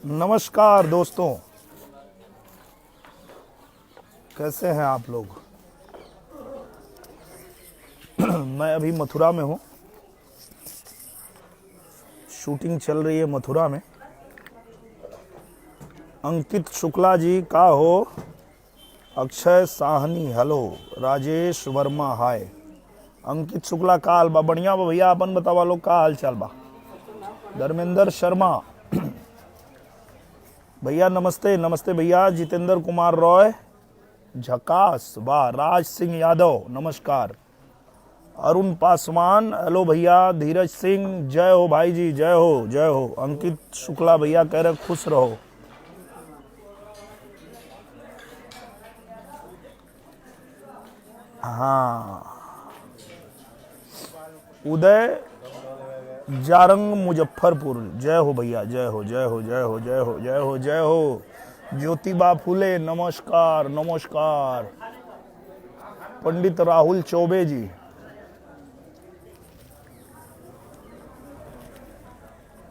नमस्कार दोस्तों, कैसे हैं आप लोग। मैं अभी मथुरा में हूँ, शूटिंग चल रही है मथुरा में। अंकित शुक्ला जी का हो, अक्षय साहनी हेलो, राजेश वर्मा हाय। अंकित शुक्ला का हाल बा? बढ़िया बा भैया, अपन बतावा लोग का हाल चाल बा। धर्मेंद्र शर्मा भैया नमस्ते। नमस्ते भैया। जितेंद्र कुमार रॉय झकास वाह। राज सिंह यादव नमस्कार। अरुण पासवान हेलो भैया। धीरज सिंह जय हो भाई जी, जय हो जय हो। अंकित शुक्ला भैया कह रहे खुश रहो। हाँ, उदय जारंग मुजफ्फरपुर जय हो भैया, जय हो जय हो जय हो जय हो जय हो जय हो। ज्योतिबा फुले नमस्कार नमस्कार। पंडित राहुल चौबे जी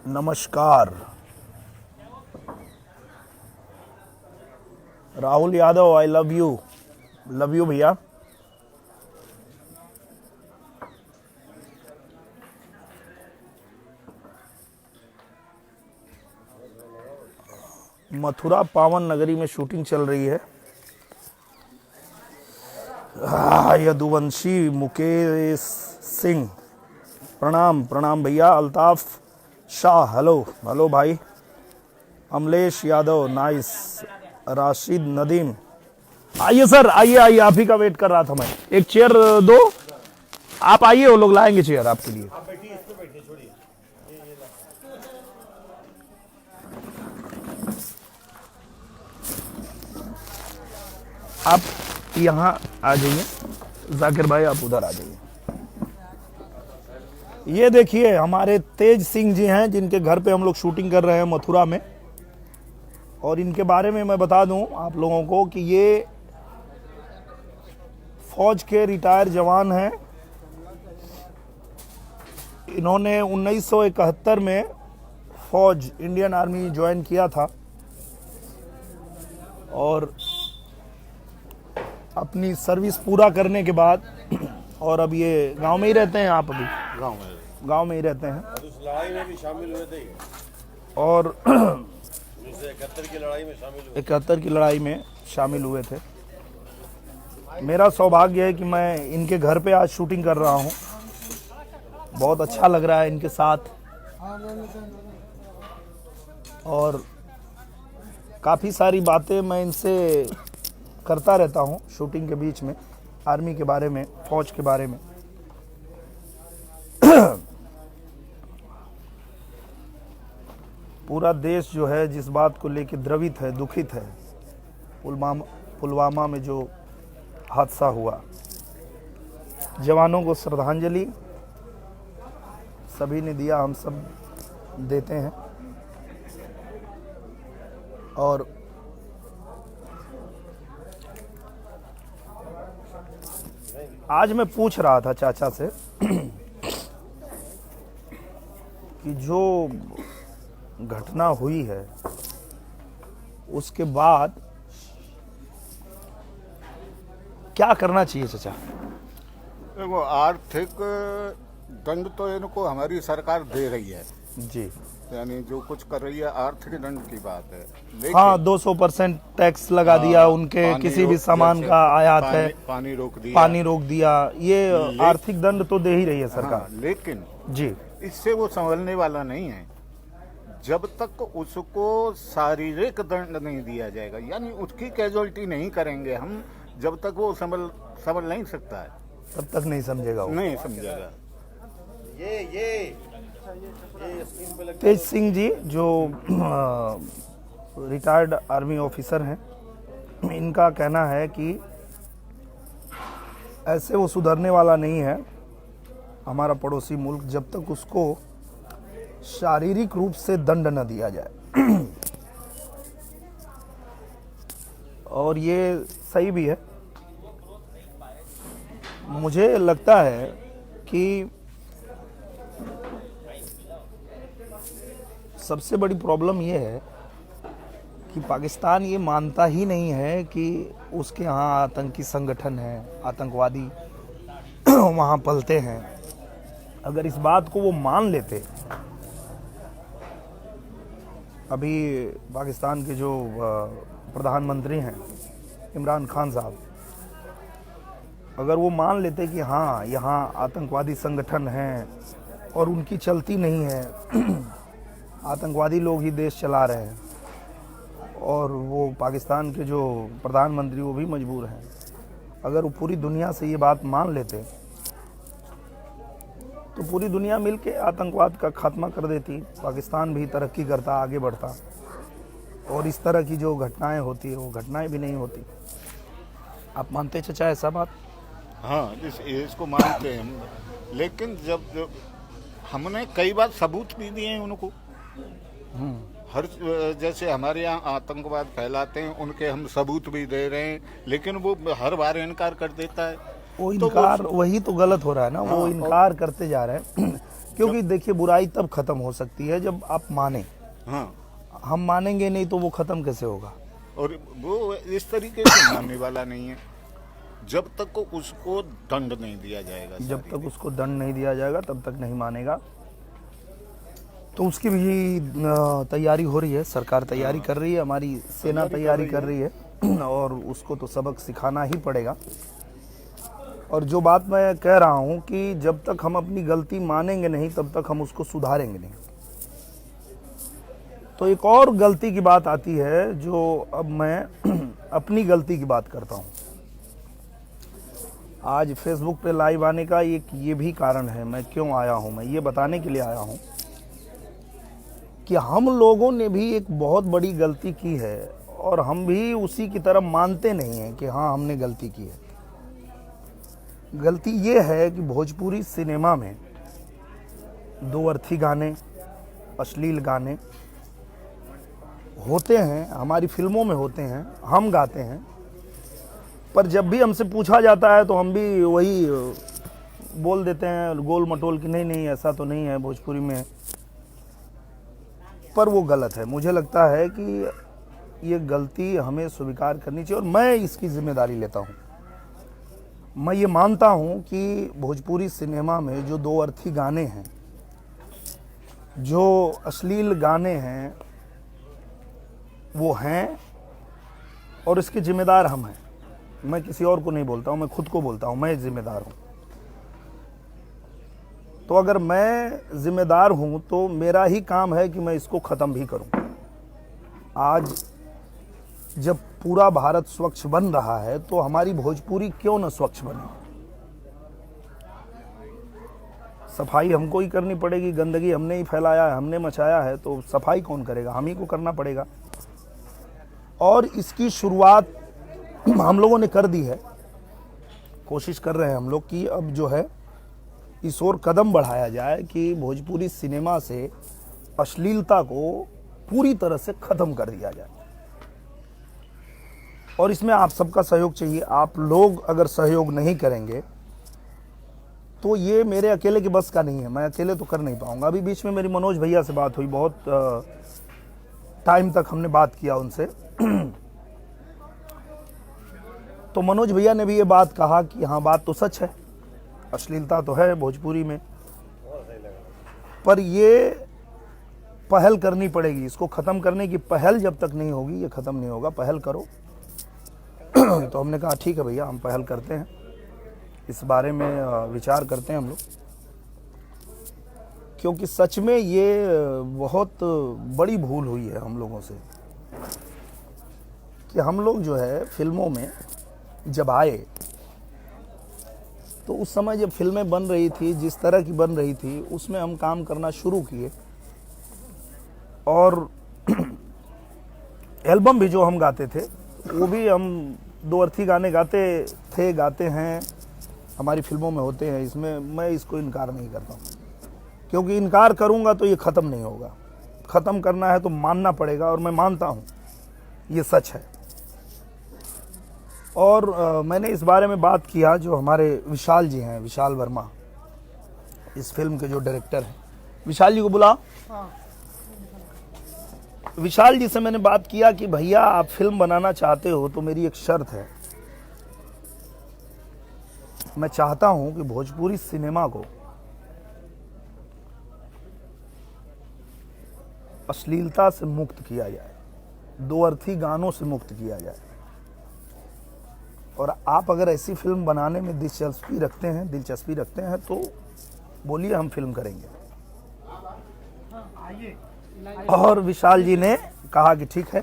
नमस्कार। Rahul Yadav I love you भैया। मथुरा पावन नगरी में शूटिंग चल रही है। यदुवंशी मुकेश सिंह प्रणाम प्रणाम भैया। अल्ताफ शाह हेलो हेलो भाई। अमलेश यादव नाइस। राशिद नदीम आइए सर, आइए आइए, आप ही का वेट कर रहा था मैं। एक चेयर दो, आप आइए, वो लोग लाएंगे चेयर आपके लिए। आप यहाँ आ जाइए, जाकिर भाई आप उधर आ जाइए। ये देखिए हमारे तेज सिंह जी हैं, जिनके घर पे हम लोग शूटिंग कर रहे हैं मथुरा में। और इनके बारे में मैं बता दूं आप लोगों को कि ये फौज के रिटायर जवान हैं। इन्होंने 1971 में फौज इंडियन आर्मी ज्वाइन किया था और अपनी सर्विस पूरा करने के बाद और अब ये गांव में ही रहते हैं। आप अभी गांव में ही रहते हैं। उस लड़ाई में भी शामिल हुए थे और 1971 की लड़ाई में शामिल हुए। 71 की लड़ाई में शामिल हुए थे। मेरा सौभाग्य है कि मैं इनके घर पे आज शूटिंग कर रहा हूं। बहुत अच्छा लग रहा है इनके साथ और काफ़ी सारी बातें मैं इनसे करता रहता हूं शूटिंग के बीच में, आर्मी के बारे में, फौज के बारे में। पूरा देश जो है जिस बात को लेकर द्रवित है, दुखित है, पुलवामा में जो हादसा हुआ, जवानों को श्रद्धांजलि सभी ने दिया, हम सब देते हैं। और आज मैं पूछ रहा था चाचा से कि जो घटना हुई है उसके बाद क्या करना चाहिए चाचा। देखो, आर्थिक दंड तो इनको हमारी सरकार दे रही है जी, यानी जो कुछ कर रही है आर्थिक दंड की बात है। लेकिन हाँ 200% टैक्स लगा दिया उनके किसी भी सामान का आयात है, पानी रोक दिया, ये आर्थिक दंड तो दे ही रही है सरकार। हाँ, लेकिन जी, इससे वो संभलने वाला नहीं है जब तक उसको शारीरिक दंड नहीं दिया जाएगा, यानी उसकी कैजुअलिटी नहीं करेंगे हम, जब तक वो संभल नहीं सकता है, तब तक नहीं समझेगा वो। नहीं समझेगा। ये स्क्रीन पे लग तेज सिंह जी जो रिटायर्ड आर्मी ऑफिसर हैं, इनका कहना है कि ऐसे वो सुधरने वाला नहीं है हमारा पड़ोसी मुल्क, जब तक उसको शारीरिक रूप से दंड न दिया जाए। और ये सही भी है। मुझे लगता है कि सबसे बड़ी प्रॉब्लम ये है कि पाकिस्तान ये मानता ही नहीं है कि उसके यहाँ आतंकी संगठन है, आतंकवादी वहाँ पलते हैं। अगर इस बात को वो मान लेते, अभी पाकिस्तान के जो प्रधानमंत्री हैं इमरान खान साहब, अगर वो मान लेते कि हाँ यहाँ आतंकवादी संगठन हैं और उनकी चलती नहीं है, आतंकवादी लोग ही देश चला रहे हैं, और वो पाकिस्तान के जो प्रधानमंत्री वो भी मजबूर हैं, अगर वो पूरी दुनिया से ये बात मान लेते तो पूरी दुनिया मिलके आतंकवाद का खात्मा कर देती, पाकिस्तान भी तरक्की करता, आगे बढ़ता, और इस तरह की जो घटनाएं होती है वो घटनाएं भी नहीं होती। आप मानते चचा ऐसा बात? हाँ, इसको मानते हैं हम, लेकिन जब हमने कई बार सबूत भी दिए हैं उनको। हर जैसे हमारे यहाँ आतंकवाद फैलाते हैं उनके हम सबूत भी दे रहे हैं, लेकिन वो हर बार इनकार कर देता है। वो इनकार वही तो गलत हो रहा है ना। हाँ, वो इनकार करते जा रहे हैं क्योंकि देखिए बुराई तब खत्म हो सकती है जब आप माने। हाँ, हम मानेंगे नहीं तो वो खत्म कैसे होगा? और वो इस तरीके से मानने वाला नहीं है जब तक उसको दंड नहीं दिया जाएगा। जब तक उसको दंड नहीं दिया जाएगा तब तक नहीं मानेगा। तो उसकी भी तैयारी हो रही है, सरकार तैयारी कर रही है, हमारी सेना तैयारी कर रही है, और उसको तो सबक सिखाना ही पड़ेगा। और जो बात मैं कह रहा हूँ कि जब तक हम अपनी गलती मानेंगे नहीं तब तक हम उसको सुधारेंगे नहीं। तो एक और गलती की बात आती है जो अब मैं अपनी गलती की बात करता हूँ। आज फेसबुक पे लाइव आने का एक ये भी कारण है, मैं क्यों आया हूँ, मैं ये बताने के लिए आया हूँ कि हम लोगों ने भी एक बहुत बड़ी गलती की है और हम भी उसी की तरफ मानते नहीं हैं कि हाँ हमने गलती की है। गलती ये है कि भोजपुरी सिनेमा में दो अर्थी गाने, अश्लील गाने होते हैं, हमारी फिल्मों में होते हैं, हम गाते हैं, पर जब भी हमसे पूछा जाता है तो हम भी वही बोल देते हैं गोल मटोल कि नहीं नहीं ऐसा तो नहीं है भोजपुरी में। पर वो गलत है। मुझे लगता है कि ये गलती हमें स्वीकार करनी चाहिए और मैं इसकी जिम्मेदारी लेता हूँ। मैं ये मानता हूँ कि भोजपुरी सिनेमा में जो दो अर्थी गाने हैं, जो अश्लील गाने हैं, वो हैं और इसके जिम्मेदार हम हैं। मैं किसी और को नहीं बोलता हूँ, मैं खुद को बोलता हूँ, मैं जिम्मेदार हूँ। तो अगर मैं जिम्मेदार हूँ तो मेरा ही काम है कि मैं इसको ख़त्म भी करूँ। आज जब पूरा भारत स्वच्छ बन रहा है तो हमारी भोजपुरी क्यों न स्वच्छ बने? सफाई हमको ही करनी पड़ेगी, गंदगी हमने ही फैलाया है, हमने मचाया है, तो सफाई कौन करेगा? हम ही को करना पड़ेगा। और इसकी शुरुआत हम लोगों ने कर दी है, कोशिश कर रहे हैं हम लोग कि अब जो है इस ओर कदम बढ़ाया जाए कि भोजपुरी सिनेमा से अश्लीलता को पूरी तरह से ख़त्म कर दिया जाए। और इसमें आप सबका सहयोग चाहिए। आप लोग अगर सहयोग नहीं करेंगे तो ये मेरे अकेले के बस का नहीं है, मैं अकेले तो कर नहीं पाऊंगा। अभी बीच में मेरी मनोज भैया से बात हुई, बहुत टाइम तक हमने बात किया उनसे तो मनोज भैया ने भी ये बात कहा कि हाँ बात तो सच है, अश्लीलता तो है भोजपुरी में, पर ये पहल करनी पड़ेगी। इसको ख़त्म करने की पहल जब तक नहीं होगी ये ख़त्म नहीं होगा। पहल करो। तो हमने कहा ठीक है भैया, हम पहल करते हैं, इस बारे में विचार करते हैं हम लोग, क्योंकि सच में ये बहुत बड़ी भूल हुई है हम लोगों से कि हम लोग जो है फिल्मों में जब आए तो उस समय जब फिल्में बन रही थी, जिस तरह की बन रही थी, उसमें हम काम करना शुरू किए और एल्बम भी जो हम गाते थे वो भी हम दो अर्थी गाने गाते हैं, हमारी फिल्मों में होते हैं। इसमें मैं इसको इनकार नहीं करता हूँ, क्योंकि इनकार करूँगा तो ये ख़त्म नहीं होगा। ख़त्म करना है तो मानना पड़ेगा और मैं मानता हूँ ये सच है। और मैंने इस बारे में बात किया जो हमारे विशाल जी हैं, विशाल वर्मा, इस फिल्म के जो डायरेक्टर हैं। विशाल जी को बुलाओ। विशाल जी से मैंने बात किया कि भैया आप फिल्म बनाना चाहते हो तो मेरी एक शर्त है, मैं चाहता हूं कि भोजपुरी सिनेमा को अश्लीलता से मुक्त किया जाए, दो अर्थी गानों से मुक्त किया जाए, और आप अगर ऐसी फिल्म बनाने में दिलचस्पी रखते हैं तो बोलिए, हम फिल्म करेंगे। और विशाल जी ने कहा कि ठीक है,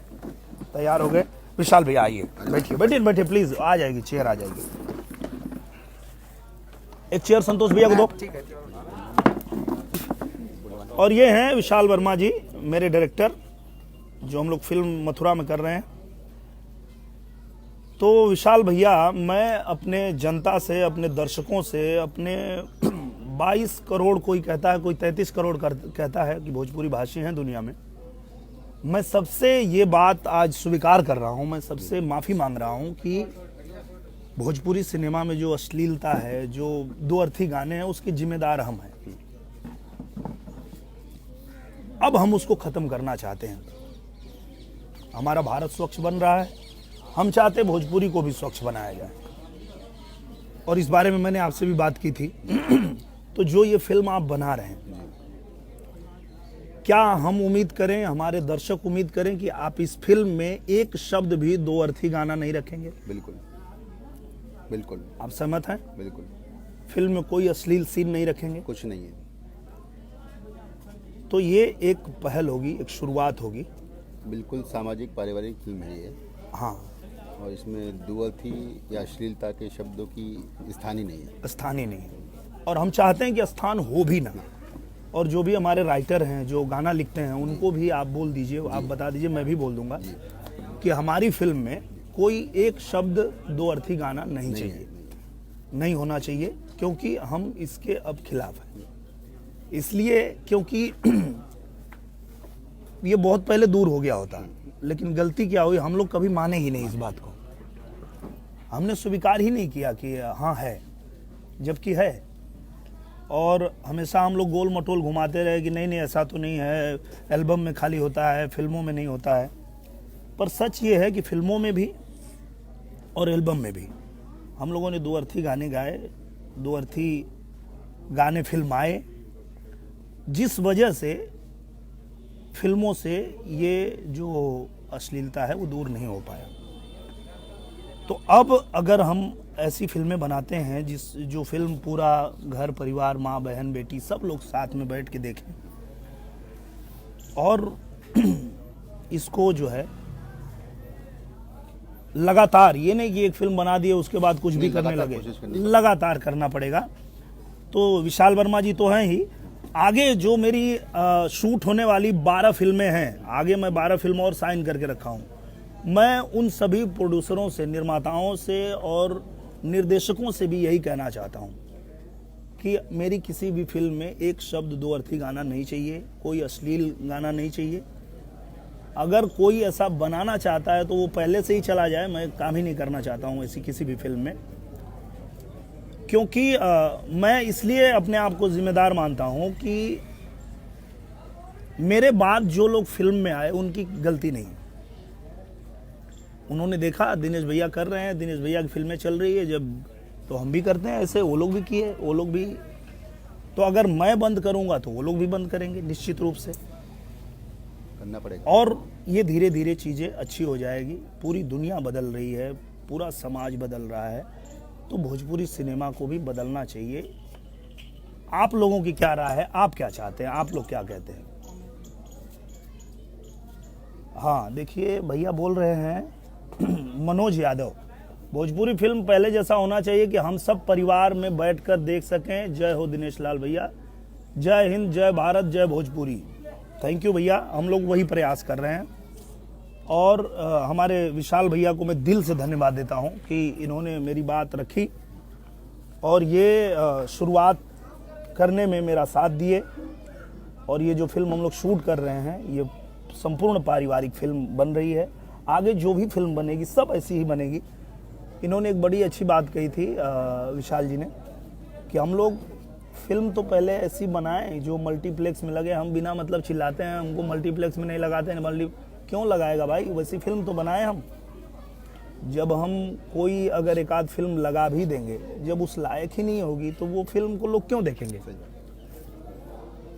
तैयार हो गए। विशाल भैया आइए, बैठिए प्लीज, आ जाएगी चेयर, आ जाएगी। एक चेयर संतोष भैया को दो। और ये हैं विशाल वर्मा जी, मेरे डायरेक्टर, जो हम लोग फिल्म मथुरा में कर रहे हैं। तो विशाल भैया, मैं अपने जनता से, अपने दर्शकों से, अपने 22 करोड़ कोई कहता है, कोई 33 करोड़ कहता है कि भोजपुरी भाषी हैं दुनिया में, मैं सबसे ये बात आज स्वीकार कर रहा हूं, मैं सबसे माफ़ी मांग रहा हूं कि भोजपुरी सिनेमा में जो अश्लीलता है, जो दो अर्थी गाने हैं, उसके जिम्मेदार हम हैं। अब हम उसको ख़त्म करना चाहते हैं। हमारा भारत स्वच्छ बन रहा है, हम चाहते हैं भोजपुरी को भी स्वच्छ बनाया जाए, और इस बारे में मैंने आपसे भी बात की थी। तो जो ये फिल्म आप बना रहे हैं, क्या हम उम्मीद करें, हमारे दर्शक उम्मीद करें कि आप इस फिल्म में एक शब्द भी दो अर्थी गाना नहीं रखेंगे? बिल्कुल बिल्कुल। आप सहमत हैं? बिल्कुल। फिल्म में कोई अश्लील सीन नहीं रखेंगे? कुछ नहीं है। तो ये एक पहल होगी, एक शुरुआत होगी। बिल्कुल सामाजिक पारिवारिक फिल्म है ये। हाँ, और इसमें दुअर्थी या अश्लीलता के शब्दों की स्थान ही नहीं है। स्थान ही नहीं, और हम चाहते हैं कि स्थान हो भी ना। और जो भी हमारे राइटर हैं, जो गाना लिखते हैं, उनको भी आप बोल दीजिए, आप बता दीजिए, मैं भी बोल दूंगा कि हमारी फिल्म में कोई एक शब्द दो अर्थी गाना नहीं चाहिए, नहीं होना चाहिए, क्योंकि हम इसके अब खिलाफ हैं। इसलिए क्योंकि ये बहुत पहले दूर हो गया होता, लेकिन गलती क्या हुई, हम लोग कभी माने ही नहीं इस बात को, हमने स्वीकार ही नहीं किया कि हाँ है, जबकि है। और हमेशा हम लोग गोल मटोल घुमाते रहे कि नहीं ऐसा तो नहीं है, एल्बम में खाली होता है, फिल्मों में नहीं होता है। पर सच ये है कि फिल्मों में भी और एल्बम में भी हम लोगों ने दो अर्थी गाने गाए, दो अर्थी गाने फिल्म आए, जिस वजह से फिल्मों से ये जो अश्लीलता है वो दूर नहीं हो पाया। तो अब अगर हम ऐसी फिल्में बनाते हैं जो फिल्म पूरा घर परिवार, माँ बहन बेटी सब लोग साथ में बैठ के देखें, और इसको जो है लगातार, ये नहीं कि एक फिल्म बना दिए उसके बाद कुछ भी करने लगे, लगातार करना पड़ेगा। तो विशाल वर्मा जी तो हैं ही, आगे जो मेरी शूट होने वाली 12 फिल्में हैं, आगे मैं 12 फिल्मों और साइन करके रखा हूँ। मैं उन सभी प्रोड्यूसरों से, निर्माताओं से और निर्देशकों से भी यही कहना चाहता हूँ कि मेरी किसी भी फिल्म में एक शब्द दो अर्थी गाना नहीं चाहिए, कोई अश्लील गाना नहीं चाहिए। अगर कोई ऐसा बनाना चाहता है तो वो पहले से ही चला जाए, मैं काम ही नहीं करना चाहता हूँ ऐसी किसी भी फिल्म में, क्योंकि मैं इसलिए अपने आप को जिम्मेदार मानता हूँ कि मेरे बाद जो लोग फिल्म में आए उनकी गलती नहीं। उन्होंने देखा दिनेश भैया कर रहे हैं, दिनेश भैया की फिल्में चल रही है, जब तो हम भी करते हैं ऐसे, वो लोग भी किए, वो लोग भी। तो अगर मैं बंद करूंगा तो वो लोग भी बंद करेंगे, निश्चित रूप से करना पड़ेगा। और ये धीरे धीरे चीज़ें अच्छी हो जाएगी। पूरी दुनिया बदल रही है, पूरा समाज बदल रहा है, तो भोजपुरी सिनेमा को भी बदलना चाहिए। आप लोगों की क्या राय है, आप क्या चाहते हैं, आप लोग क्या कहते हैं? हाँ, देखिए भैया बोल रहे हैं मनोज यादव, भोजपुरी फिल्म पहले जैसा होना चाहिए कि हम सब परिवार में बैठकर देख सकें। जय हो दिनेश लाल भैया, जय हिंद, जय भारत, जय भोजपुरी। थैंक यू भैया, हम लोग वही प्रयास कर रहे हैं। और हमारे विशाल भैया को मैं दिल से धन्यवाद देता हूं कि इन्होंने मेरी बात रखी और ये शुरुआत करने में मेरा साथ दिए। और ये जो फिल्म हम लोग शूट कर रहे हैं, ये संपूर्ण पारिवारिक फिल्म बन रही है। आगे जो भी फिल्म बनेगी सब ऐसी ही बनेगी। इन्होंने एक बड़ी अच्छी बात कही थी विशाल जी ने कि हम लोग फिल्म तो पहले ऐसी बनाएं जो मल्टीप्लेक्स में लगे। हम बिना मतलब चिल्लाते हैं हमको मल्टीप्लेक्स में नहीं लगाते हैं, क्यों लगाएगा भाई, वैसी फिल्म तो बनाएं हम। जब हम कोई अगर एक आध फिल्म लगा भी देंगे, जब उस लायक ही नहीं होगी तो वो फिल्म को लोग क्यों देखेंगे।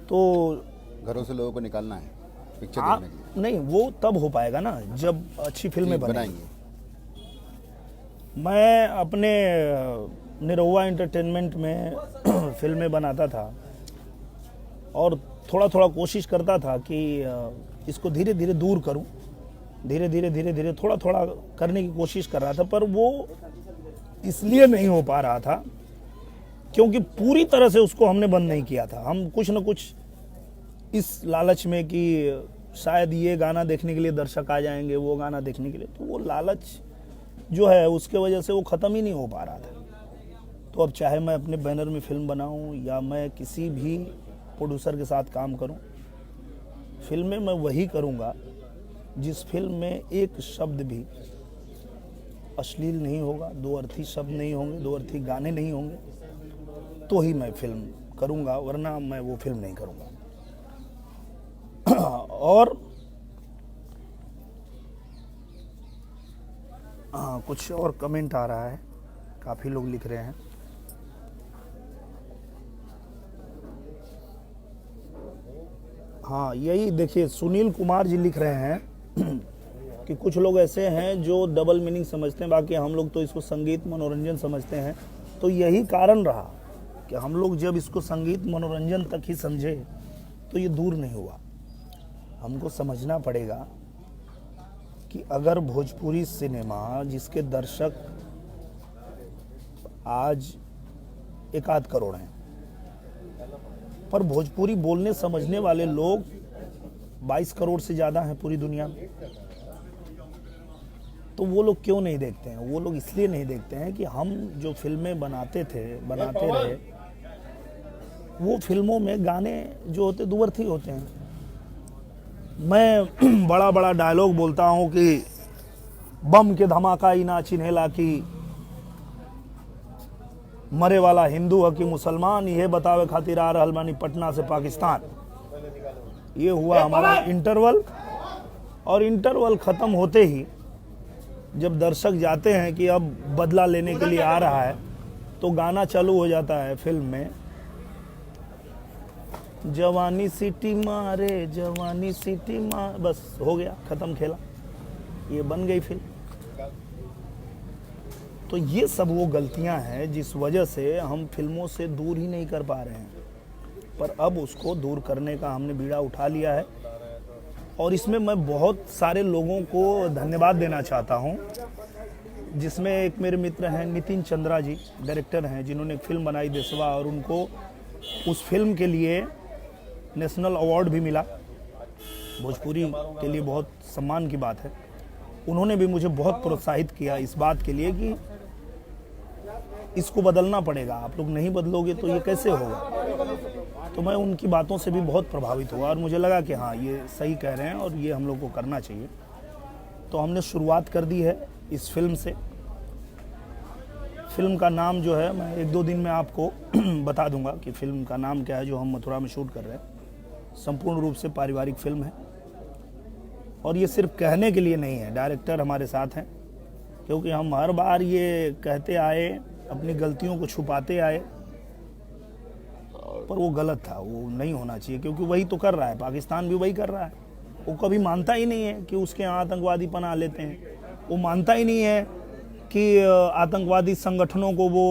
तो घरों से लोगों को निकालना है पिक्चर आप देखने के लिए। नहीं, वो तब हो पाएगा ना जब अच्छी फिल्में बनेंगी। बनाएंगे। मैं अपने निरहुआ एंटरटेनमेंट में फिल्में बनाता था और थोड़ा थोड़ा कोशिश करता था कि इसको धीरे धीरे दूर करूं, धीरे धीरे थोड़ा थोड़ा करने की कोशिश कर रहा था, पर वो इसलिए नहीं हो पा रहा था क्योंकि पूरी तरह से उसको हमने बंद नहीं किया था। हम कुछ न कुछ इस लालच में कि शायद ये गाना देखने के लिए दर्शक आ जाएंगे, वो गाना देखने के लिए, तो वो लालच जो है उसके वजह से वो ख़त्म ही नहीं हो पा रहा था। तो अब चाहे मैं अपने बैनर में फिल्म बनाऊं या मैं किसी भी प्रोड्यूसर के साथ काम करूं, फिल्में मैं वही करूंगा जिस फिल्म में एक शब्द भी अश्लील नहीं होगा, दो अर्थी शब्द नहीं होंगे, दो अर्थी गाने नहीं होंगे, तो ही मैं फिल्म करूंगा, वरना मैं वो फिल्म नहीं करूंगा। और हाँ, कुछ और कमेंट आ रहा है, काफ़ी लोग लिख रहे हैं। हाँ, यही देखिए, सुनील कुमार जी लिख रहे हैं कि कुछ लोग ऐसे हैं जो डबल मीनिंग समझते हैं, बाकी हम लोग तो इसको संगीत मनोरंजन समझते हैं। तो यही कारण रहा कि हम लोग जब इसको संगीत मनोरंजन तक ही समझे तो ये दूर नहीं हुआ। हमको समझना पड़ेगा कि अगर भोजपुरी सिनेमा जिसके दर्शक आज 1-8 करोड़ हैं, पर भोजपुरी बोलने समझने वाले लोग 22 करोड़ से ज़्यादा हैं पूरी दुनिया में, तो वो लोग क्यों नहीं देखते हैं? वो लोग इसलिए नहीं देखते हैं कि हम जो फिल्में बनाते रहे, वो फिल्मों में गाने जो होते दुअर्थी होते हैं। मैं बड़ा बड़ा डायलॉग बोलता हूँ कि बम के धमाका ही ना चिन्हेला की, मरे वाला हिंदू है कि मुसलमान, ये बतावे खातिर आ रहल बानी पटना से पाकिस्तान। ये हुआ हमारा इंटरवल, और इंटरवल ख़त्म होते ही जब दर्शक जाते हैं कि अब बदला लेने के लिए आ रहा है, तो गाना चालू हो जाता है फिल्म में, जवानी सीटी मारे, जवानी सीटी मार, बस हो गया, ख़त्म खेला, ये बन गई फिल्म। तो ये सब वो गलतियां हैं जिस वजह से हम फिल्मों से दूर ही नहीं कर पा रहे हैं, पर अब उसको दूर करने का हमने बीड़ा उठा लिया है। और इसमें मैं बहुत सारे लोगों को धन्यवाद देना चाहता हूं, जिसमें एक मेरे मित्र हैं नितिन चंद्रा जी, डायरेक्टर हैं, जिन्होंने एक फिल्म बनाई देशवा, और उनको उस फिल्म के लिए नेशनल अवार्ड भी मिला। भोजपुरी के लिए बहुत सम्मान की बात है। उन्होंने भी मुझे बहुत प्रोत्साहित किया इस बात के लिए कि इसको बदलना पड़ेगा, आप लोग नहीं बदलोगे तो ये कैसे होगा। तो मैं उनकी बातों से भी बहुत प्रभावित हुआ और मुझे लगा कि हाँ, ये सही कह रहे हैं और ये हम लोग को करना चाहिए। तो हमने शुरुआत कर दी है इस फिल्म से। फिल्म का नाम जो है मैं 1-2 दिन में आपको बता दूंगा कि फिल्म का नाम क्या है, जो हम मथुरा में शूट कर रहे हैं। संपूर्ण रूप से पारिवारिक फिल्म है, और ये सिर्फ कहने के लिए नहीं है, डायरेक्टर हमारे साथ हैं, क्योंकि हम हर बार ये कहते आए, अपनी गलतियों को छुपाते आए, पर वो गलत था, वो नहीं होना चाहिए, क्योंकि वही तो कर रहा है, पाकिस्तान भी वही कर रहा है। वो कभी मानता ही नहीं है कि उसके यहाँ आतंकवादी पनाह लेते हैं, वो मानता ही नहीं है कि आतंकवादी संगठनों को वो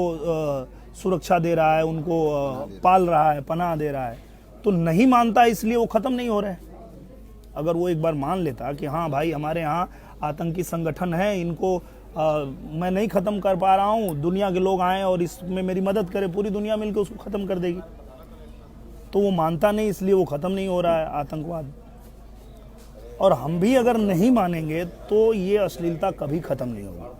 सुरक्षा दे रहा है, उनको पाल रहा है, पनाह दे रहा है। तो नहीं मानता, इसलिए वो ख़त्म नहीं हो रहे हैं। अगर वो एक बार मान लेता कि हाँ भाई, हमारे यहाँ आतंकी संगठन है, इनको मैं नहीं ख़त्म कर पा रहा हूँ, दुनिया के लोग आएँ और इसमें मेरी मदद करें, पूरी दुनिया मिलकर उसको ख़त्म कर देगी। तो वो मानता नहीं, इसलिए वो ख़त्म नहीं हो रहा है आतंकवाद। और हम भी अगर नहीं मानेंगे तो ये अश्लीलता कभी ख़त्म नहीं होगी।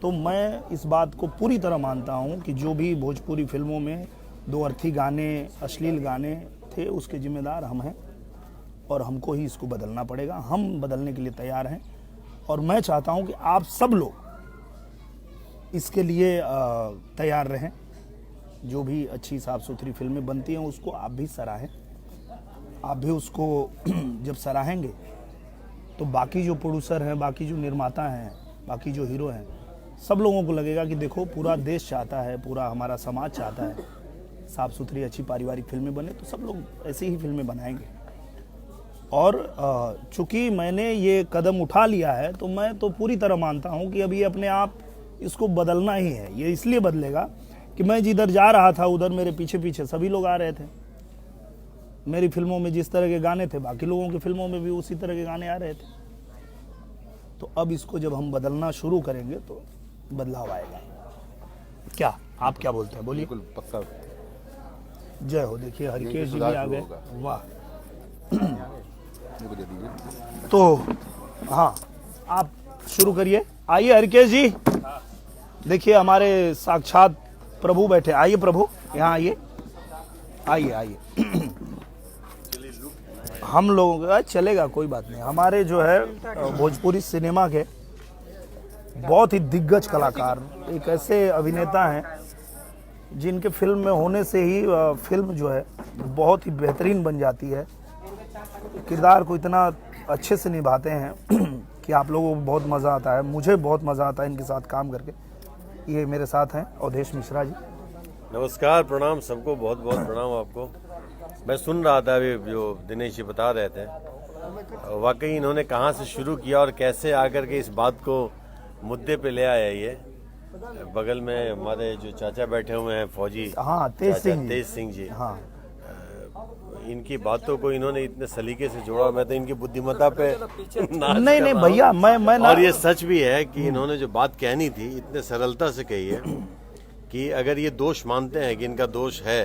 तो मैं इस बात को पूरी तरह मानता हूँ कि जो भी भोजपुरी फिल्मों में दो अर्थी गाने, अश्लील गाने थे, उसके जिम्मेदार हम हैं, और हमको ही इसको बदलना पड़ेगा। हम बदलने के लिए तैयार हैं, और मैं चाहता हूं कि आप सब लोग इसके लिए तैयार रहें। जो भी अच्छी साफ़ सुथरी फिल्में बनती हैं उसको आप भी सराहें। आप भी उसको जब सराहेंगे तो बाकी जो प्रोड्यूसर हैं, बाकी जो निर्माता हैं, बाकी जो हीरो हैं, सब लोगों को लगेगा कि देखो पूरा देश चाहता है, पूरा हमारा समाज चाहता है साफ़ सुथरी अच्छी पारिवारिक फिल्में बने, तो सब लोग ऐसी ही फिल्में बनाएंगे। और चूँकि मैंने ये कदम उठा लिया है तो मैं तो पूरी तरह मानता हूँ कि अभी अपने आप इसको बदलना ही है। ये इसलिए बदलेगा कि मैं जिधर जा रहा था उधर मेरे पीछे पीछे सभी लोग आ रहे थे। मेरी फिल्मों में जिस तरह के गाने थे बाकी लोगों की फिल्मों में भी उसी तरह के गाने आ रहे थे। तो अब इसको जब हम बदलना शुरू करेंगे तो बदलाव आएगा। क्या आप क्या बोलते हैं, बोलिए। बिल्कुल पक्का। जय हो। देखिए हरिकेश जी भी आ गए, वाह। मुझे दे दीजिए। तो हाँ, आप शुरू करिए। आइए हरिकेश जी, देखिए हमारे साक्षात प्रभु बैठे। आइए प्रभु, यहाँ आइए, आइए आइए। हम लोगों का चलेगा, कोई बात नहीं। हमारे जो है भोजपुरी सिनेमा के बहुत ही दिग्गज कलाकार, एक ऐसे अभिनेता हैं जिनके फिल्म में होने से ही फिल्म जो है बहुत ही बेहतरीन बन जाती है। किरदार को इतना अच्छे से निभाते हैं कि आप लोगों को बहुत मज़ा आता है। मुझे बहुत मज़ा आता है इनके साथ काम करके। ये मेरे साथ हैं अवधेश मिश्रा जी। नमस्कार, प्रणाम सबको, बहुत बहुत प्रणाम आपको। मैं सुन रहा था अभी जो दिनेश जी बता रहे थे, वाकई इन्होंने कहाँ से शुरू किया और कैसे आकर के इस बात को मुद्दे पे ले आया। ये बगल में हमारे जो चाचा बैठे हुए हैं फौजी, हाँ, तेज सिंह जी, हाँ, इनकी बातों को इन्होंने इतने सलीके से जोड़ा। मैं तो इनकी बुद्धिमत्ता पे नहीं भैया, मैं और ये सच भी है कि इन्होंने जो बात कहनी थी इतने सरलता से कही है कि अगर ये दोष मानते हैं कि इनका दोष है,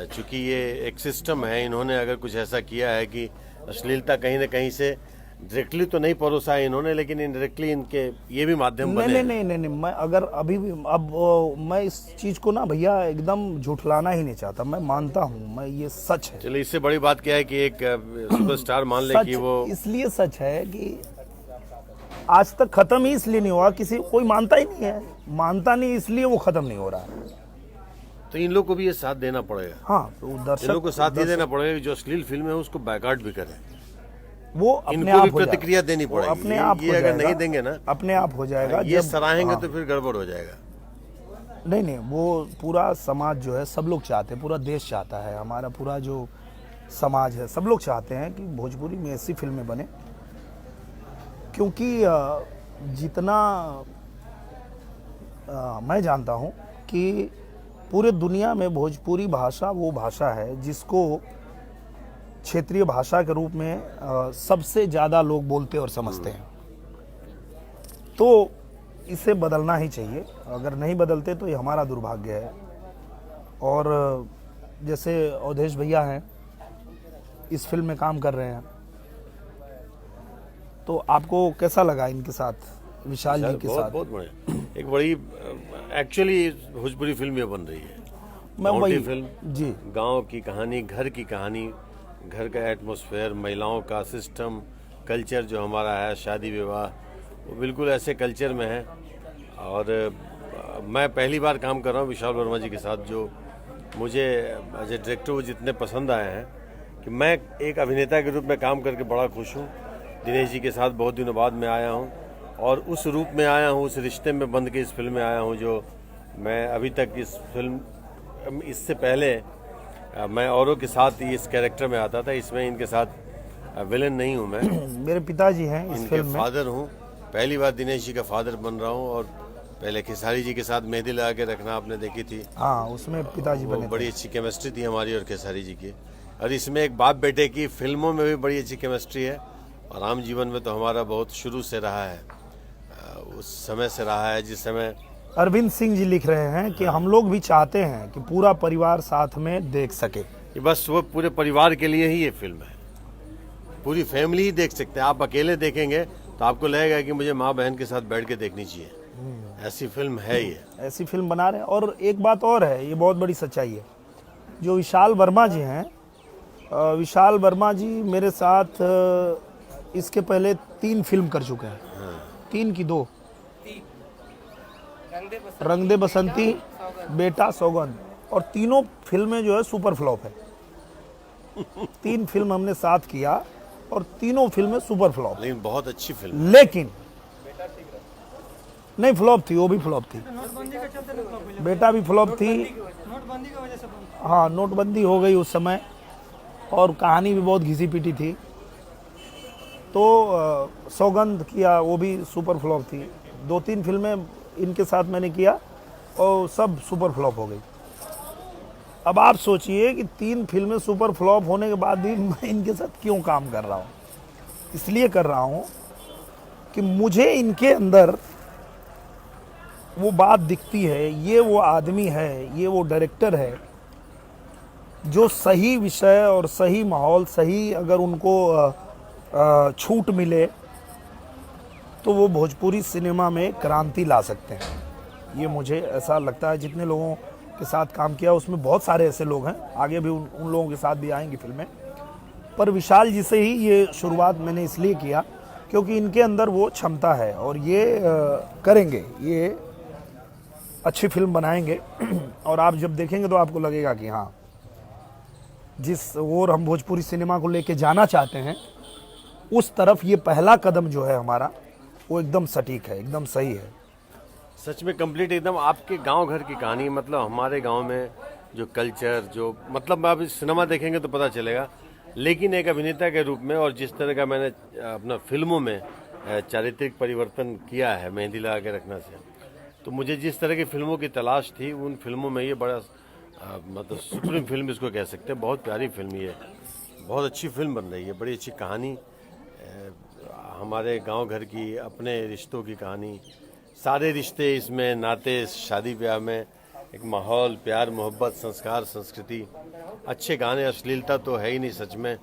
चूंकि ये एक सिस्टम है, इन्होंने अगर कुछ ऐसा किया है कि अश्लीलता कहीं ना कहीं से डायरेक्टली तो नहीं परोसा है इन्होंने, लेकिन इनडायरेक्टली इनके ये भी माध्यम बने। नहीं, मैं अगर अभी भी मैं इस चीज को ना भैया एकदम झुठलाना ही नहीं चाहता। मैं मानता हूँ, मैं ये सच है। चलिए, इससे बड़ी बात क्या है कि एक सुपरस्टार मान ले कि वो, इसलिए सच है कि आज तक खत्म ही इसलिए नहीं हुआ, कोई मानता ही नहीं है, मानता नहीं इसलिए वो खत्म नहीं हो रहा है। तो इन लोग को भी ये साथ देना पड़ेगा। हाँ, तो दर्शक, इन लोग को साथ ही देना पड़ेगा कि जो अश्लील फिल्म है उसको बैकआउट भी करें, वो अपने इनको आप भी प्रतिक्रिया देनी पड़ेगी। अपने आप ये अगर नहीं देंगे ना, अपने आप हो जाएगा। ये सराहेंगे तो फिर गड़बड़ हो जाएगा। नहीं, वो पूरा समाज जो है, सब लोग चाहते हैं, पूरा देश चाहता है, हमारा पूरा जो समाज है, सब लोग चाहते हैं कि भोजपुरी में ऐसी फिल्में बने। क्योंकि जितना मैं जानता हूँ कि पूरे दुनिया में भोजपुरी भाषा वो भाषा है जिसको क्षेत्रीय भाषा के रूप में सबसे ज़्यादा लोग बोलते और समझते हैं। तो इसे बदलना ही चाहिए। अगर नहीं बदलते तो ये हमारा दुर्भाग्य है। और जैसे अवधेश भैया हैं, इस फिल्म में काम कर रहे हैं, तो आपको कैसा लगा इनके साथ, विशाल जी के साथ? बहुत बढ़िया, एक बड़ी एक्चुअली भोजपुरी फिल्म ये बन रही है। मैं वही फिल्म जी, गांव की कहानी, घर की कहानी, घर का एटमॉस्फेयर, महिलाओं का सिस्टम, कल्चर जो हमारा है, शादी विवाह, वो बिल्कुल ऐसे कल्चर में है। और मैं पहली बार काम कर रहा हूँ विशाल वर्मा जी के साथ, जो मुझे एज ए डायरेक्टर वो जितने पसंद आए हैं कि मैं एक अभिनेता के रूप में काम करके बड़ा खुश हूँ। दिनेश जी के साथ बहुत दिनों बाद मैं आया हूँ और उस रूप में आया हूँ, उस रिश्ते में बंध के इस फिल्म में आया हूँ जो मैं अभी तक इस फिल्म, इससे पहले मैं औरों के साथ इस कैरेक्टर में आता था। इसमें इनके साथ विलन नहीं हूँ मैं, मेरे पिताजी हैं इस इनके फिल्म में। फादर हूँ। पहली बार दिनेश जी का फादर बन रहा हूँ। और पहले खेसारी जी के साथ मेहंदी लगा के रखना आपने देखी थी, हाँ, उसमें पिताजी वो बने बड़ी अच्छी केमिस्ट्री थी हमारी और खेसारी जी की। और इसमें एक बाप बेटे की फिल्मों में भी बड़ी अच्छी केमिस्ट्री है। और आम जीवन में तो हमारा बहुत शुरू से रहा है, उस समय से रहा है जिस समय अरविंद सिंह जी लिख रहे हैं कि हम लोग भी चाहते हैं कि पूरा परिवार साथ में देख सके। ये बस वो पूरे परिवार के लिए ही ये फिल्म है, पूरी फैमिली ही देख सकते हैं। आप अकेले देखेंगे तो आपको लगेगा कि मुझे माँ बहन के साथ बैठ के देखनी चाहिए, ऐसी फिल्म है ये। ऐसी फिल्म बना रहे हैं। और एक बात और है, ये बहुत बड़ी सच्चाई है, जो विशाल वर्मा जी हैं, विशाल वर्मा जी मेरे साथ इसके पहले 3 फिल्म कर चुके हैं। 3 की 2, रंग दे बसंती, बेटा सौगंध और तीनों फिल्में जो है सुपर फ्लॉप है। 3 फिल्म हमने साथ किया और तीनों फिल्में सुपर फ्लॉप। लेकिन बहुत अच्छी फिल्म। लेकिन नहीं, फ्लॉप थी, वो भी फ्लॉप थी। बेटा भी फ्लॉप थी। नोटबंदी की वजह से बंद। हाँ, नोटबंदी हो गई उस समय और कहानी भी बहुत घिसी पीटी थी। तो सौगंध किया, वो भी सुपर फ्लॉप थी। 2-3 फिल्में इनके साथ मैंने किया और सब सुपर फ्लॉप हो गई। अब आप सोचिए कि 3 फिल्में सुपर फ्लॉप होने के बाद भी मैं इनके साथ क्यों काम कर रहा हूँ। इसलिए कर रहा हूँ कि मुझे इनके अंदर वो बात दिखती है, ये वो आदमी है, ये वो डायरेक्टर है जो सही विषय और सही माहौल, सही अगर उनको छूट मिले तो वो भोजपुरी सिनेमा में क्रांति ला सकते हैं। ये मुझे ऐसा लगता है। जितने लोगों के साथ काम किया उसमें बहुत सारे ऐसे लोग हैं, आगे भी उन लोगों के साथ भी आएंगी फिल्में, पर विशाल जी से ही ये शुरुआत मैंने इसलिए किया क्योंकि इनके अंदर वो क्षमता है और ये करेंगे, ये अच्छी फिल्म बनाएंगे। और आप जब देखेंगे तो आपको लगेगा कि हाँ, जिस ओर हम भोजपुरी सिनेमा को लेके जाना चाहते हैं उस तरफ ये पहला कदम जो है हमारा, वो एकदम सटीक है, एकदम सही है। सच में कंप्लीट एकदम आपके गांव घर की कहानी। मतलब हमारे गांव में जो कल्चर, जो मतलब आप सिनेमा देखेंगे तो पता चलेगा। लेकिन एक अभिनेता के रूप में और जिस तरह का मैंने अपना फिल्मों में चारित्रिक परिवर्तन किया है मेहंदी लगा के रखना से, तो मुझे जिस तरह की फिल्मों की तलाश थी उन फिल्मों में ये बड़ा मतलब सुप्रीम फिल्म इसको कह सकते हैं। बहुत प्यारी फिल्म ये, बहुत अच्छी फिल्म बन रही है, बड़ी अच्छी कहानी, हमारे गांव घर की, अपने रिश्तों की कहानी, सारे रिश्ते इसमें, नाते, शादी ब्याह में एक माहौल, प्यार मोहब्बत, संस्कार, संस्कृति, अच्छे गाने, अश्लीलता तो है ही नहीं सच में।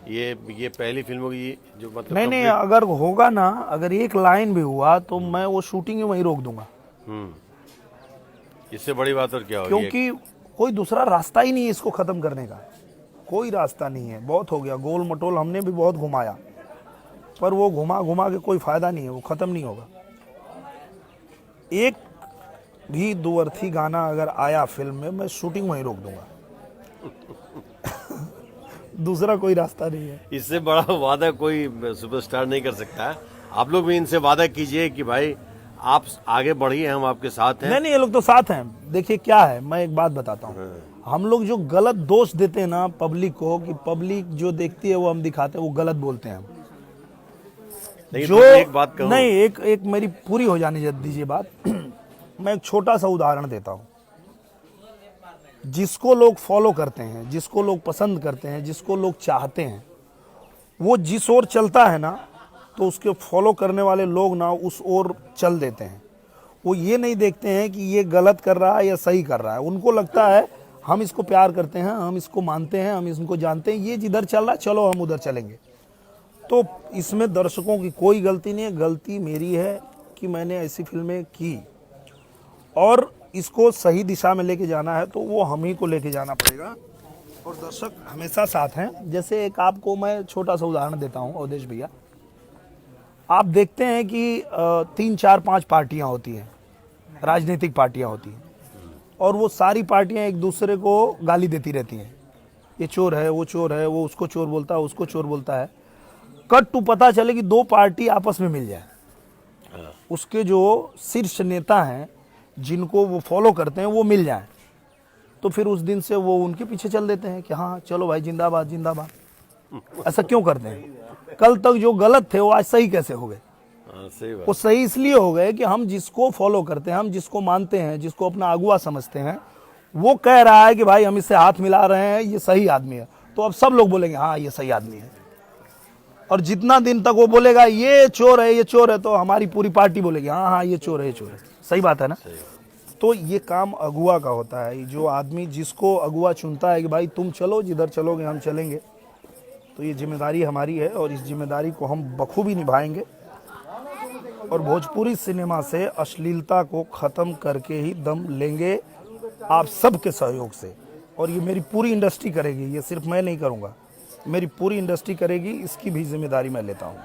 ये पहली फिल्म होगी जो मतलब नहीं, अगर होगा ना, अगर एक लाइन भी हुआ तो मैं वो शूटिंग ही वहीं रोक दूंगा। इससे बड़ी बात और क्या होगी? क्योंकि कोई दूसरा रास्ता ही नहीं है इसको खत्म करने का, कोई रास्ता नहीं है। बहुत हो गया, गोल मटोल हमने भी बहुत घुमाया, पर वो घुमा घुमा के कोई फायदा नहीं है, वो खत्म नहीं होगा। एक भी दुअर्थी गाना अगर आया फिल्म में, मैं शूटिंग वहीं रोक दूंगा। दूसरा कोई रास्ता नहीं है। इससे बड़ा वादा कोई सुपरस्टार नहीं कर सकता है। आप लोग भी इनसे वादा कीजिए कि भाई आप आगे बढ़िए, हम आपके साथ हैं। नहीं, ये लोग तो साथ हैं। देखिए क्या है, मैं एक बात बताता हूँ। हम लोग जो गलत दोष देते हैं ना पब्लिक को, कि पब्लिक जो देखती है वो हम दिखाते हैं, वो गलत बोलते हैं हम। जो एक बात कहूं, नहीं, एक मेरी पूरी हो जाने दीजिए बात। मैं एक छोटा सा उदाहरण देता हूँ। जिसको लोग फॉलो करते हैं, जिसको लोग पसंद करते हैं, जिसको लोग चाहते हैं, वो जिस ओर चलता है ना, तो उसके फॉलो करने वाले लोग ना उस ओर चल देते हैं। वो ये नहीं देखते हैं कि ये गलत कर रहा है या सही कर रहा है। उनको लगता है हम इसको प्यार करते हैं, हम इसको मानते हैं, हम इसको जानते हैं, ये जिधर चल रहा है चलो हम उधर चलेंगे। तो इसमें दर्शकों की कोई गलती नहीं है, गलती मेरी है कि मैंने ऐसी फिल्में की, और इसको सही दिशा में लेके जाना है तो वो हम ही को लेके जाना पड़ेगा, और दर्शक हमेशा साथ हैं। जैसे एक आपको मैं छोटा सा उदाहरण देता हूँ अवधेश भैया, आप देखते हैं कि 3, 4, 5 पार्टियां होती हैं, राजनीतिक पार्टियां होती हैं, और वो सारी पार्टियां एक दूसरे को गाली देती रहती हैं। ये चोर है, वो चोर है, वो उसको चोर बोलता है, उसको चोर बोलता है। कट टू पता चले कि 2 पार्टी आपस में मिल जाए, उसके जो शीर्ष नेता हैं जिनको वो फॉलो करते हैं वो मिल जाए, तो फिर उस दिन से वो उनके पीछे चल देते हैं कि हाँ चलो भाई जिंदाबाद जिंदाबाद। ऐसा क्यों करते हैं? कल तक जो गलत थे वो आज सही कैसे हो गए? सही बात। वो सही इसलिए हो गए कि हम जिसको फॉलो करते हैं, हम जिसको मानते हैं, जिसको अपना अगुआ समझते हैं, वो कह रहा है कि भाई हम इससे हाथ मिला रहे हैं, ये सही आदमी है, तो अब सब लोग बोलेंगे हाँ ये सही आदमी है। और जितना दिन तक वो बोलेगा ये चोर है, ये चोर है, तो हमारी पूरी पार्टी बोलेगी हाँ हाँ ये चोर है, ये चोर है। सही बात है ना? तो ये काम अगुआ का होता है। जो आदमी जिसको अगुआ चुनता है कि भाई तुम चलो, जिधर चलोगे हम चलेंगे, तो ये जिम्मेदारी हमारी है और इस जिम्मेदारी को हम बखूबी निभाएंगे और भोजपुरी सिनेमा से अश्लीलता को ख़त्म करके ही दम लेंगे, आप सबके सहयोग से। और ये मेरी पूरी इंडस्ट्री करेगी, ये सिर्फ मैं नहीं करूँगा, मेरी पूरी इंडस्ट्री करेगी, इसकी भी जिम्मेदारी मैं लेता हूँ।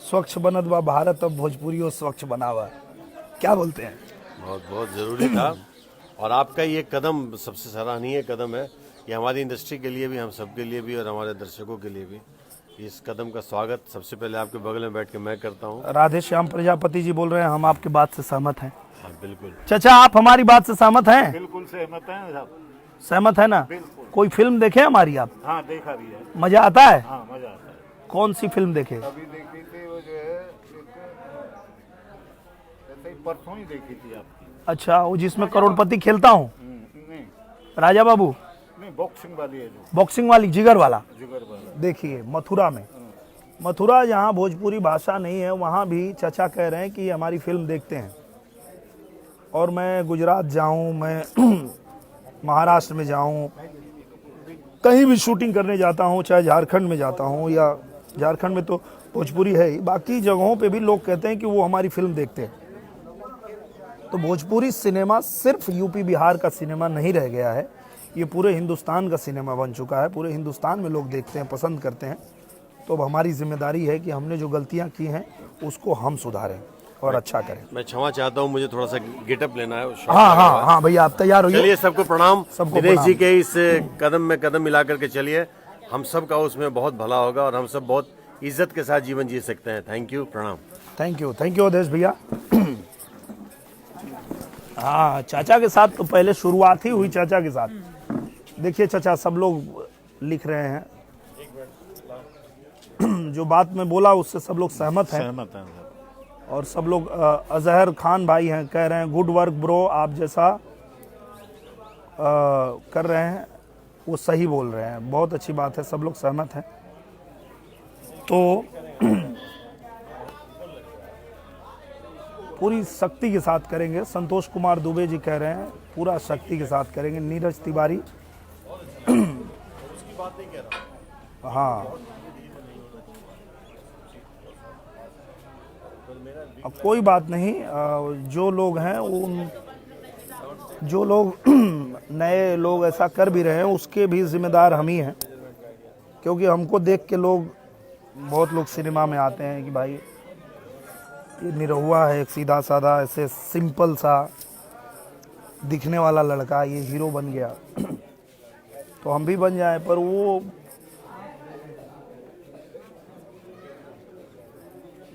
स्वच्छ बनत बा भारत, अब भोजपुरी स्वच्छ बना हुआ, क्या बोलते हैं? बहुत बहुत ज़रूरी था। और आपका ये कदम सबसे सराहनीय कदम है। ये हमारी इंडस्ट्री के लिए भी, हम सबके लिए भी और हमारे दर्शकों के लिए भी इस कदम का स्वागत सबसे पहले आपके बगल में बैठ के मैं करता हूँ। राधे श्याम प्रजापति जी बोल रहे हैं, हम आपकी बात से सहमत हैं। हाँ बिल्कुल। चाचा आप हमारी बात से सहमत हैं? बिल्कुल सहमत हैं साहब। सहमत है ना? बिल्कुल। कोई फिल्म देखे हमारी आप? हाँ देखा भी है। मजा आता है? हाँ मजा आता है। कौन सी फिल्म देखे? अभी देखी थी वो जो है ऐसे ही परसों ही देखी थी आपकी। अच्छा, वो जिसमें करोड़पति खेलता हूँ, नहीं राजा बाबू, नहीं, बॉक्सिंग वाली है जो, बॉक्सिंग वाली, जिगर वाला। जिगर वाला। देखिए मथुरा में, मथुरा जहाँ भोजपुरी भाषा नहीं है वहाँ भी चाचा कह रहे हैं कि हमारी फिल्म देखते हैं। और मैं गुजरात जाऊँ, मैं महाराष्ट्र में जाऊँ, कहीं भी शूटिंग करने जाता हूँ, चाहे झारखंड में जाता हूँ, या झारखंड में तो भोजपुरी है ही, बाकी जगहों पे भी लोग कहते हैं कि वो हमारी फिल्म देखते हैं। तो भोजपुरी सिनेमा सिर्फ यूपी बिहार का सिनेमा नहीं रह गया है, ये पूरे हिंदुस्तान का सिनेमा बन चुका है। पूरे हिंदुस्तान में लोग देखते हैं, पसंद करते हैं। तो अब हमारी जिम्मेदारी है कि हमने जो गलतियां की हैं उसको हम सुधारें और अच्छा करें। मैं क्षमा चाहता हूँ, मुझे थोड़ा सा गेटअप लेना है। हाँ भैया आप तैयार होइए। चलिए, सबको प्रणाम। सबको दिनेश प्रणाम। जी के इस कदम में कदम मिला करके चलिए, हम सब का उसमें बहुत भला होगा और हम सब बहुत इज्जत के साथ जीवन जी सकते हैं। थैंक यू, प्रणाम। थैंक यू अवधेश भैया। हाँ, चाचा के साथ तो पहले शुरुआत ही हुई चाचा के साथ। देखिए चाचा, सब लोग लिख रहे हैं, जो बात मैं बोला उससे सब लोग सहमत हैं। सहमत हैं साहब। और सब लोग, अजहर खान भाई हैं, कह रहे हैं गुड वर्क ब्रो, आप जैसा कर रहे हैं वो सही बोल रहे हैं, बहुत अच्छी बात है, सब लोग सहमत हैं। तो पूरी शक्ति के साथ करेंगे। संतोष कुमार दुबे जी कह रहे हैं पूरा शक्ति के साथ करेंगे। नीरज तिवारी हाँ, अब कोई बात नहीं, जो लोग हैं वो, जो लोग नए लोग ऐसा कर भी रहे हैं उसके भी जिम्मेदार हम ही हैं, क्योंकि हमको देख के लोग, बहुत लोग सिनेमा में आते हैं कि भाई ये निरहुआ है, एक सीधा साधा ऐसे सिंपल सा दिखने वाला लड़का, ये हीरो बन गया तो हम भी बन जाएं। पर वो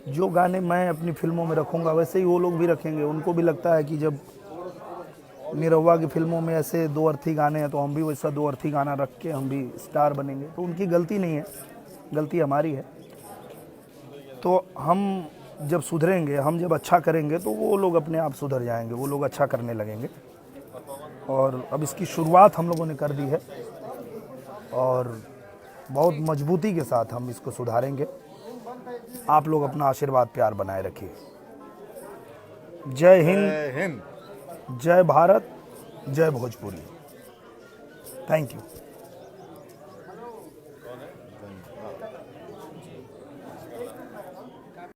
जो गाने मैं अपनी फिल्मों में रखूंगा वैसे ही वो लोग भी रखेंगे। उनको भी लगता है कि जब निरहुआ की फिल्मों में ऐसे दो अर्थी गाने हैं तो हम भी वैसा दो अर्थी गाना रख के हम भी स्टार बनेंगे। तो उनकी गलती नहीं है, गलती हमारी है। तो हम जब सुधरेंगे, हम जब अच्छा करेंगे तो वो लोग अपने आप सुधर जाएंगे, वो लोग अच्छा करने लगेंगे। और अब इसकी शुरुआत हम लोगों ने कर दी है और बहुत मजबूती के साथ हम इसको सुधारेंगे। आप लोग अपना आशीर्वाद प्यार बनाए रखिए। जय हिंद, जय भारत, जय भोजपुरी। Thank you.